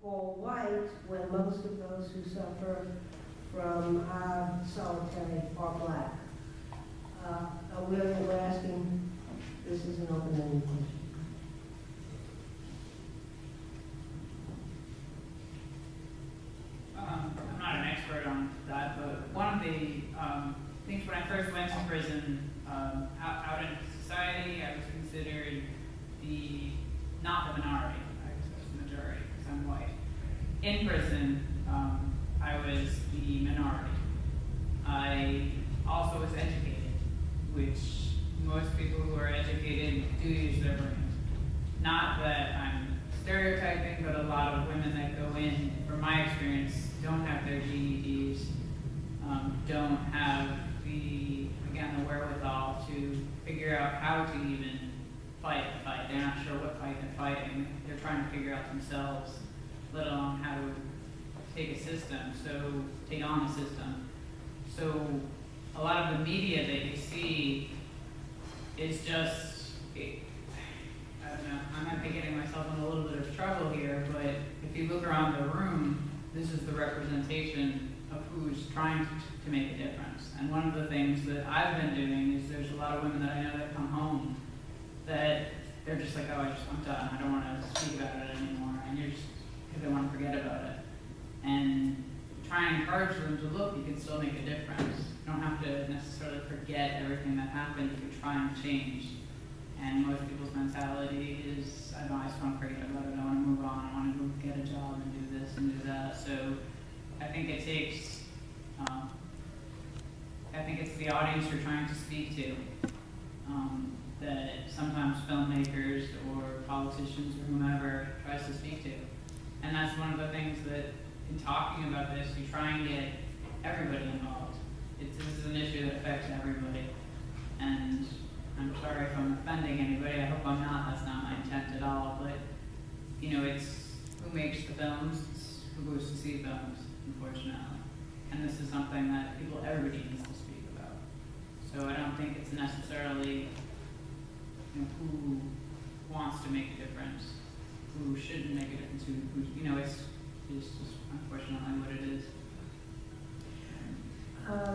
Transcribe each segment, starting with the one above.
all white when most of those who suffer from solitary are black. We're asking, this is an open-ended question. I'm not an expert on that, but one of the things when I first went to prison, out in society, I was considered not the minority, I was the majority because I'm white. In prison, I was the minority. I also was educated, which most people who are educated do use their brains. Not that I'm stereotyping, but a lot of women that go in, from my experience, don't have their GEDs, don't have the wherewithal to figure out how to even fight a fight. They're not sure what fight they're fighting. They're trying to figure out themselves, let alone how to take a system, take on a system. So a lot of the media that you see is just, I don't know, I might be getting myself in a little bit of trouble here, but if you look around the room, this is the representation of who's trying to make a difference. And one of the things that I've been doing is there's a lot of women that I know that come home that they're just like, oh, I'm done. I don't want to speak about it anymore. And you're just, because they want to forget about it. And try and encourage them to look, you can still make a difference. You don't have to necessarily forget everything that happened. You can try and change. And most people's mentality is, I just want to forget about it. I want to move on. I want to go get a job and do this and do that. So I think it takes, I think it's the audience you're trying to speak to that sometimes filmmakers or politicians or whomever tries to speak to. And that's one of the things that in talking about this, you try and get everybody involved. This is an issue that affects everybody. And I'm sorry if I'm offending anybody. I hope I'm not. That's not my intent at all. But, you know, it's who makes the films, it's who goes to see films, unfortunately. And this is something that everybody needs to speak about. So I don't think it's necessarily who wants to make a difference, who shouldn't make a difference, it's just unfortunately what it is.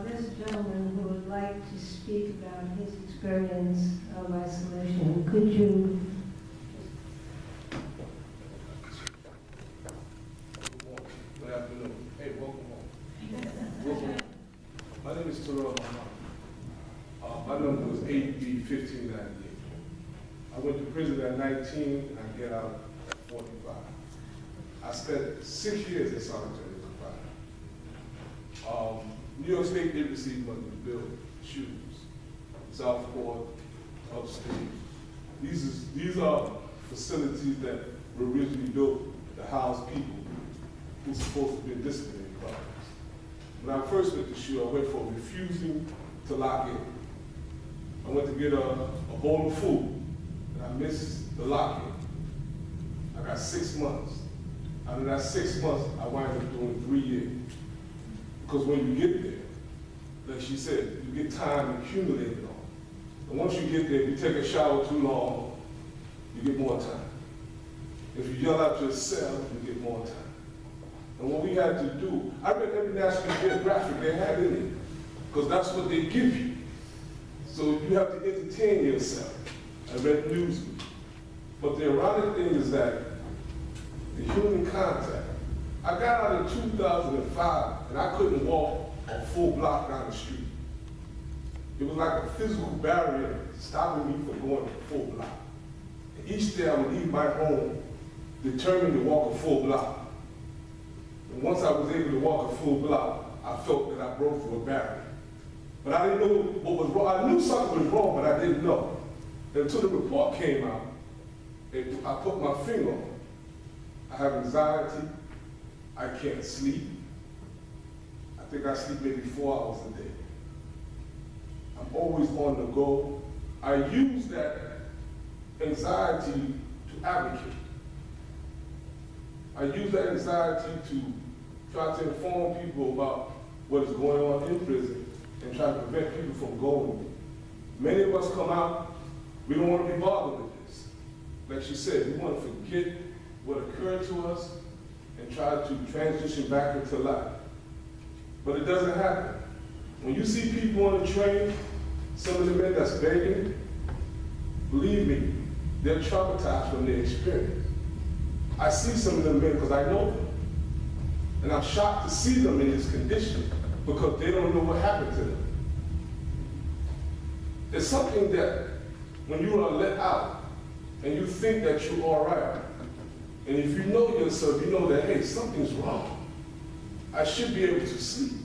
There's a gentleman who would like to speak about his experience of isolation. Could you? Good afternoon. Hey, welcome home. Welcome home. My name is Terrell Muhammad. My number was 8B1598. I went to prison at 19 and I get out at 45. I spent 6 years in solitary confinement. New York State did receive money to build shoes, Southport, upstate. These are facilities that were originally built to house people who were supposed to be in disciplinary problems. When I first went to SHU, I went for refusing to lock in. I went to get a bowl of food, and I missed the lock-in. I got 6 months. Out of that 6 months, I wound up doing 3 years. Because when you get there, like she said, you get time accumulated on. And once you get there, if you take a shower too long, you get more time. If you yell out your cell, you get more time. And what we had to do, I read every National Geographic they had in it, because that's what they give you. So you have to entertain yourself. I read Newsweek. But the ironic thing is that the human contact, I got out in 2005 and I couldn't walk a full block down the street. It was like a physical barrier stopping me from going a full block. And each day I would leave my home determined to walk a full block. And once I was able to walk a full block, I felt that I broke through a barrier. But I didn't know what was wrong. I knew something was wrong, but I didn't know. Until the report came out, I put my finger on it. I have anxiety. I can't sleep. I think I sleep maybe 4 hours a day. I'm always on the go. I use that anxiety to advocate. I use that anxiety to try to inform people about what is going on in prison and try to prevent people from going. Many of us come out, we don't want to be bothered with this. Like she said, we want to forget what occurred to us and try to transition back into life. But it doesn't happen. When you see people on the train, some of the men that's begging, believe me, they're traumatized from their experience. I see some of them men because I know them. And I'm shocked to see them in this condition because they don't know what happened to them. It's something that when you are let out and you think that you're all right, and if you know yourself, you know that, hey, something's wrong. I should be able to sleep.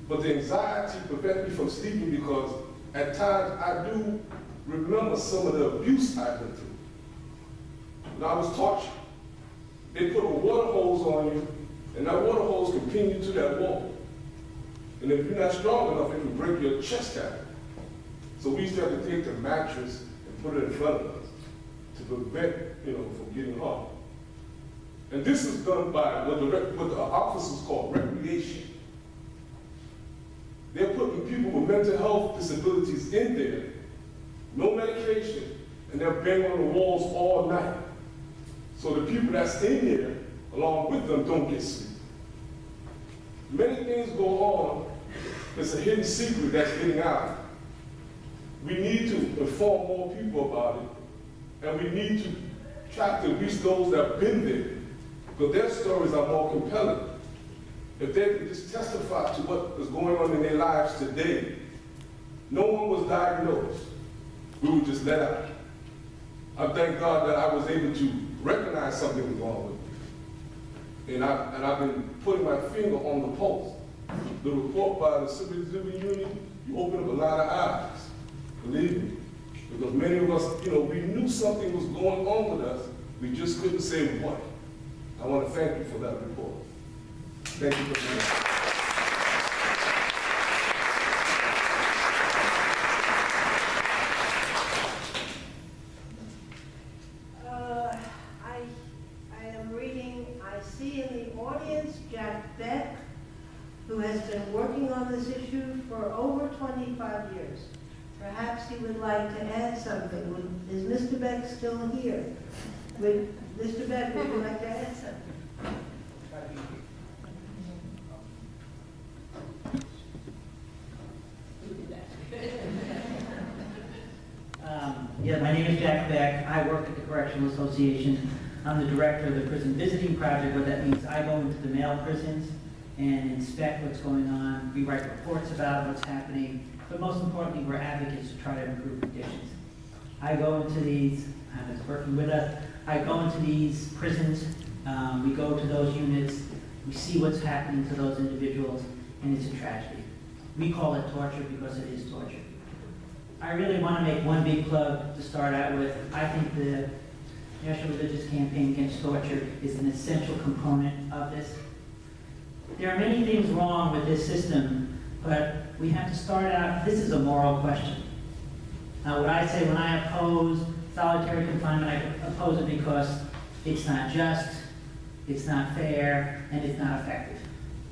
But the anxiety prevents me from sleeping because at times I do remember some of the abuse I went through. When I was tortured, they put a water hose on you, and that water hose can pin you to that wall. And if you're not strong enough, it can break your chest cavity. So we used to have to take the mattress and put it in front of us to prevent, from getting harmed. And this is done by what the officers call recreation. They're putting people with mental health disabilities in there, no medication, and they're banging on the walls all night. So the people that's in there, along with them, don't get sleep. Many things go on. It's a hidden secret that's getting out. We need to inform more people about it, and we need to try to reach those that have been there, because their stories are more compelling. If they could just testify to what is going on in their lives today, no one was diagnosed. We were just let out. I thank God that I was able to recognize something was wrong with me. And I've been putting my finger on the pulse. The report by the Civil Liberty Union, you open up a lot of eyes, believe me. Because many of us, we knew something was going on with us, we just couldn't say what. I want to thank you for that report. Thank you for that. I see in the audience Jack Beck, who has been working on this issue for over 25 years. Perhaps he would like to add something. Is Mr. Beck still here? Mr. Beck, would you like to add something? Yeah, my name is Jack Beck. I work at the Correctional Association. I'm the director of the Prison Visiting Project. What that means, I go into the male prisons and inspect what's going on. We write reports about what's happening, but most importantly, we're advocates to try to improve conditions. I go into these, Hannah's working with us, I go into these prisons, we go to those units, we see what's happening to those individuals, and it's a tragedy. We call it torture because it is torture. I really want to make one big plug to start out with. I think the National Religious Campaign Against Torture is an essential component of this. There are many things wrong with this system, but we have to start out, this is a moral question. What I say when I oppose solitary confinement, I oppose it because it's not just, it's not fair, and it's not effective.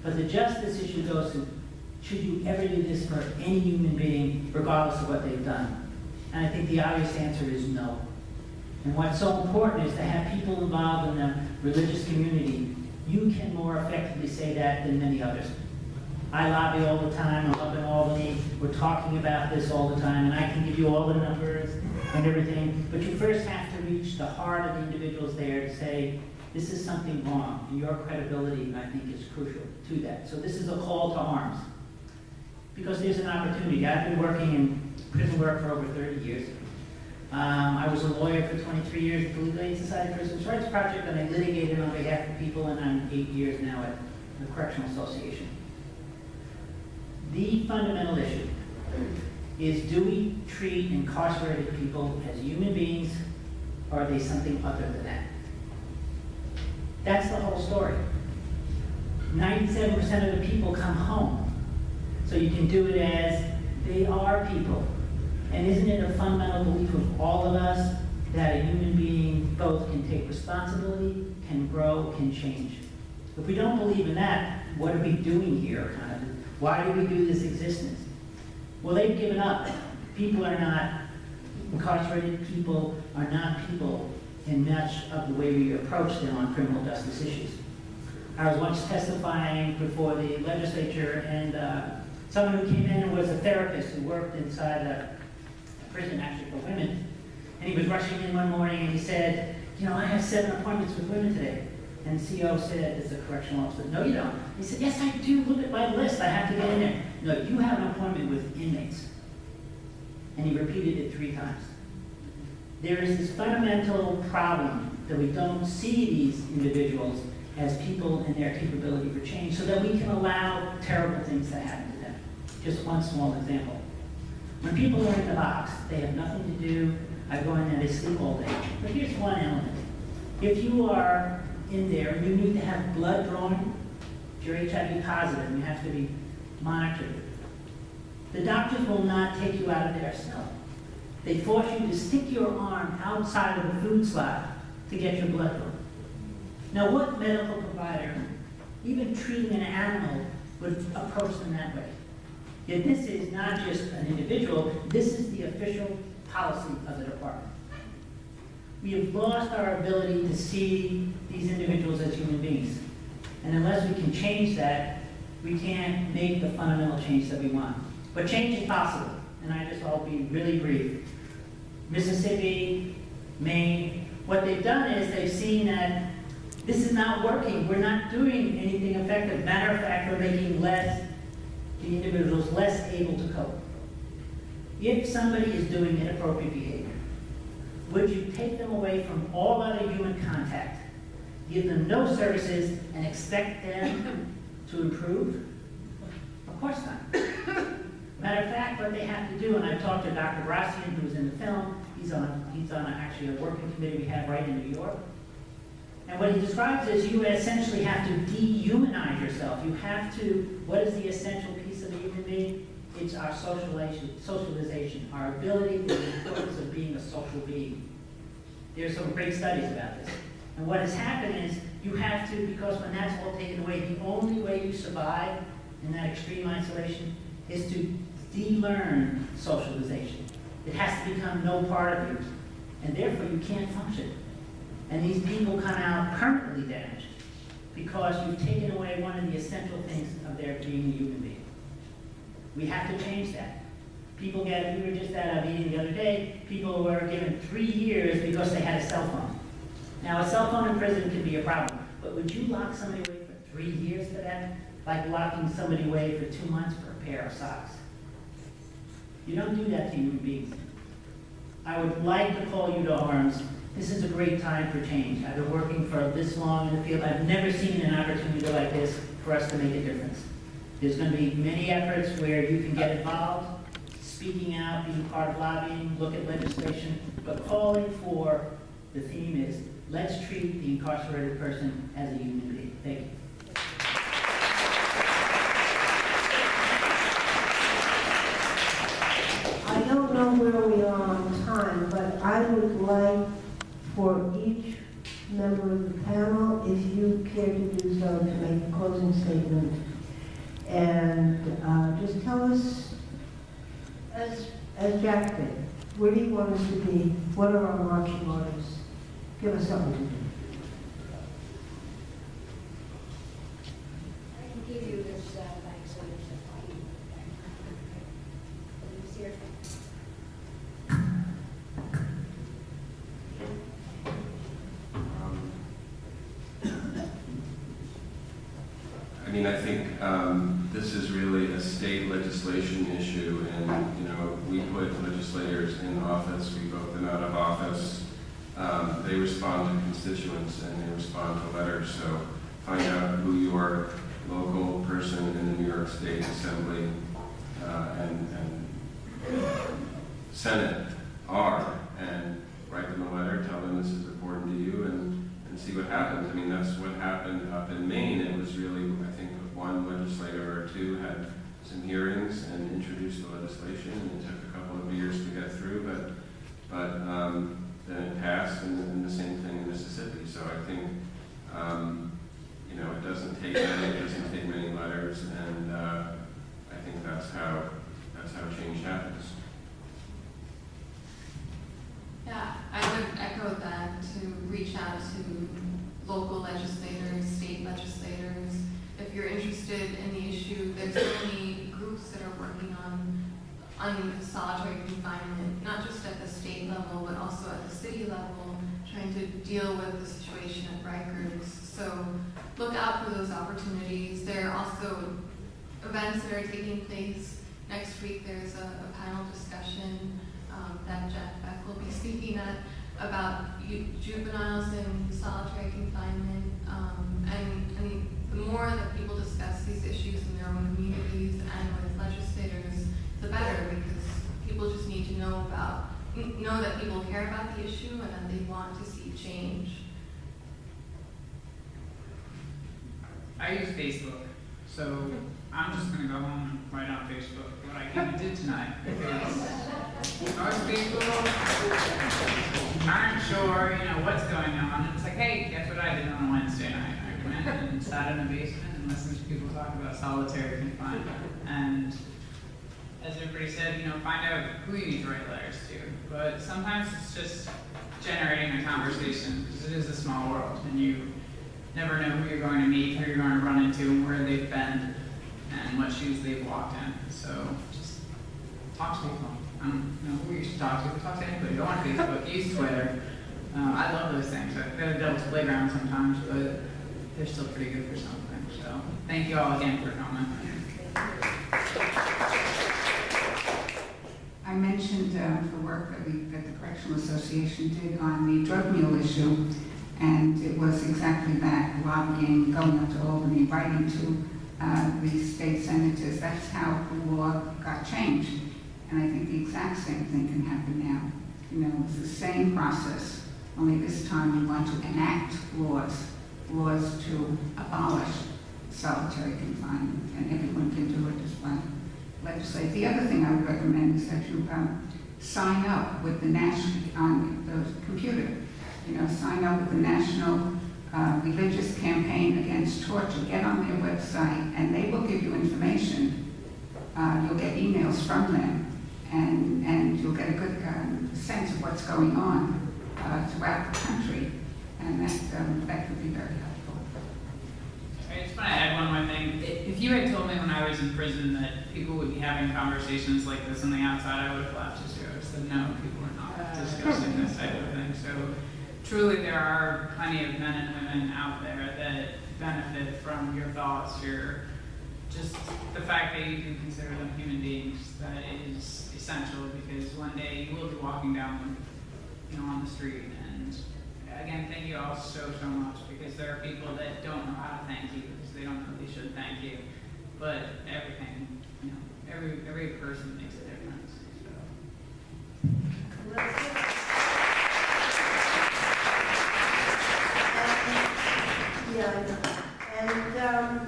But the justice issue goes to, should you ever do this for any human being, regardless of what they've done? And I think the obvious answer is no. And what's so important is to have people involved in the religious community. You can more effectively say that than many others. I lobby all the time. I'm up in Albany. We're talking about this all the time, and I can give you all the numbers and everything. But you first have to reach the heart of the individuals there to say, this is something wrong. And your credibility, I think, is crucial to that. So this is a call to arms. Because there's an opportunity. I've been working in prison work for over 30 years. I was a lawyer for 23 years at the Legal Aid Society Prisoners' Rights Project, and I litigated on behalf of people, and I'm 8 years now at the Correctional Association. The fundamental issue is, do we treat incarcerated people as human beings, or are they something other than that? That's the whole story. 97% of the people come home. So you can do it as, they are people. And isn't it a fundamental belief of all of us that a human being both can take responsibility, can grow, can change? If we don't believe in that, what are we doing here, kind of? Why do we do this existence? Well, they've given up. People are not, incarcerated people are not people in much of the way we approach them on criminal justice issues. I was once testifying before the legislature, and someone who came in and was a therapist who worked inside a prison actually for women. And he was rushing in one morning and he said, you know, I have 7 appointments with women today. And the CO said, as a correctional officer, no you don't. He said, yes I do, look at my list, I have to get in there. No, you have an appointment with inmates. And he repeated it 3 times. There is this fundamental problem that we don't see these individuals as people and their capability for change so that we can allow terrible things to happen to them. Just one small example. When people are in the box, they have nothing to do. I go in there, they sleep all day. But here's one element. If you are in there and you need to have blood drawn, if you're HIV positive and you have to be monitored, the doctors will not take you out of their cell. They force you to stick your arm outside of the food slot to get your blood drawn. Now what medical provider, even treating an animal, would approach them that way? Yet this is not just an individual, this is the official policy of the department. We have lost our ability to see these individuals as human beings. And unless we can change that, we can't make the fundamental change that we want. But change is possible, and I'll be really brief. Mississippi, Maine, what they've done is they've seen that this is not working. We're not doing anything effective. Matter of fact, we're making the individuals less able to cope. If somebody is doing inappropriate behavior, would you take them away from all other human contact, give them no services, and expect them to improve? Of course not. Matter of fact, what they have to do, and I've talked to Dr. Brassian, who's in the film, he's on actually a working committee we have right in New York. And what he describes is you essentially have to dehumanize yourself. You have to, what is the essential piece of the human being? It's our socialization, our ability, the importance of being a social being. There's some great studies about this. And what has happened is you have to, because when that's all taken away, the only way you survive in that extreme isolation is to de-learn socialization. It has to become no part of you. And therefore you can't function. And these people come out permanently damaged because you've taken away one of the essential things of their being a human being. We have to change that. We were just at a meeting the other day, people were given 3 years because they had a cell phone. Now a cell phone in prison can be a problem, but would you lock somebody away for 3 years for that? Like locking somebody away for 2 months for a pair of socks. You don't do that to human beings. I would like to call you to arms. This is a great time for change. I've been working for this long in the field. I've never seen an opportunity like this for us to make a difference. There's going to be many efforts where you can get involved, speaking out, being part of lobbying, look at legislation, but calling for the theme is, let's treat the incarcerated person as a human being. Thank you. I don't know where we are on time, but I would like for each member of the panel, if you care to do so, to make a closing statement. And just tell us, as Jack did, where do you want us to be? What are our marching orders? Give us something to do. I can give you this back so you can find it. Here. I mean, I think this is really a state legislation issue, and we put legislators in office, we vote them out of office. They respond to constituents and they respond to letters. So find out who your local person in the New York State Assembly and Senate are, and write them a letter, tell them this is important to you, and see what happens. I mean, that's what happened up in Maine. It was really, I think, one legislator or two had some hearings and introduced the legislation, and it took a couple of years to get through, but then it passed, and the same thing in Mississippi. So I think, it doesn't take many letters, and I think that's how change happens. Yeah, I would echo that to if you're interested in the issue, there's so many groups that are working on solitary confinement, not just at the state level, but also at the city level, trying to deal with the situation at Rikers. So look out for those opportunities. There are also events that are taking place. Next week there's a panel discussion that Jack Beck will be speaking at about juveniles in solitary confinement. And the more that people discuss these issues in their own communities and with legislators, the better, because people just need to know that people care about the issue and that they want to see change. I use Facebook, so I'm just gonna go home and write on Facebook what I came and did tonight, because most people aren't sure, what's going on. And it's like, hey, guess what I did on a Wednesday night? I went and sat in a basement and listened to people talk about solitary confinement. And as everybody said, find out who you need to write letters to. But sometimes it's just generating a conversation, because it is a small world, and you never know who you're going to meet, who you're going to run into, and where they've been, and what shoes they've walked in. So just talk to people. I don't know who you should talk to, but talk to anybody. Go on Facebook, use Twitter. I love those things. I've got a devil's playground sometimes, but they're still pretty good for something. So thank you all again for coming. I mentioned the work that the Correctional Association did on the drug mule issue, and it was exactly that, lobbying, going up to Albany, writing to the state senators. That's how the law got changed. And I think the exact same thing can happen now. It's the same process, only this time we want to enact laws to abolish solitary confinement, and everyone can do it just by legislate. The other thing I would recommend is that you sign up with the national, on the computer, sign up with the National Religious Campaign Against Torture. Get on their website and they will give you information. You'll get emails from them, and you'll get a good sense of what's going on throughout the country, and that could be very helpful. I just want to add one more thing. If you had told me when I was in prison that people would be having conversations like this on the outside, I would have laughed at you. I would have said, no, people are not discussing this type of thing. So truly there are plenty of men and women out there that benefit from your thoughts, just the fact that you can consider them human beings. That is essential, because one day you will be walking down on the street. And again, thank you all so much, because there are people that don't know how to thank you, because they don't know they should thank you. But everything, every person makes a difference. Yeah, I know.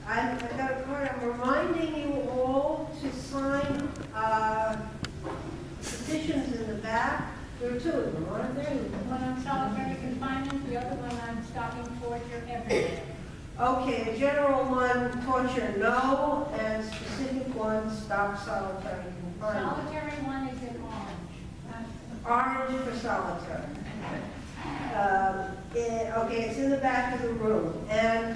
And I've got a card. I'm reminding you all to sign petitions in the back. There are two of them, aren't there? One on solitary confinement, the other one on stopping torture everywhere. Okay, a general one, torture no, and specific one, stop solitary confinement. Solitary one is in orange. Orange for solitary. Okay, it's in the back of the room. And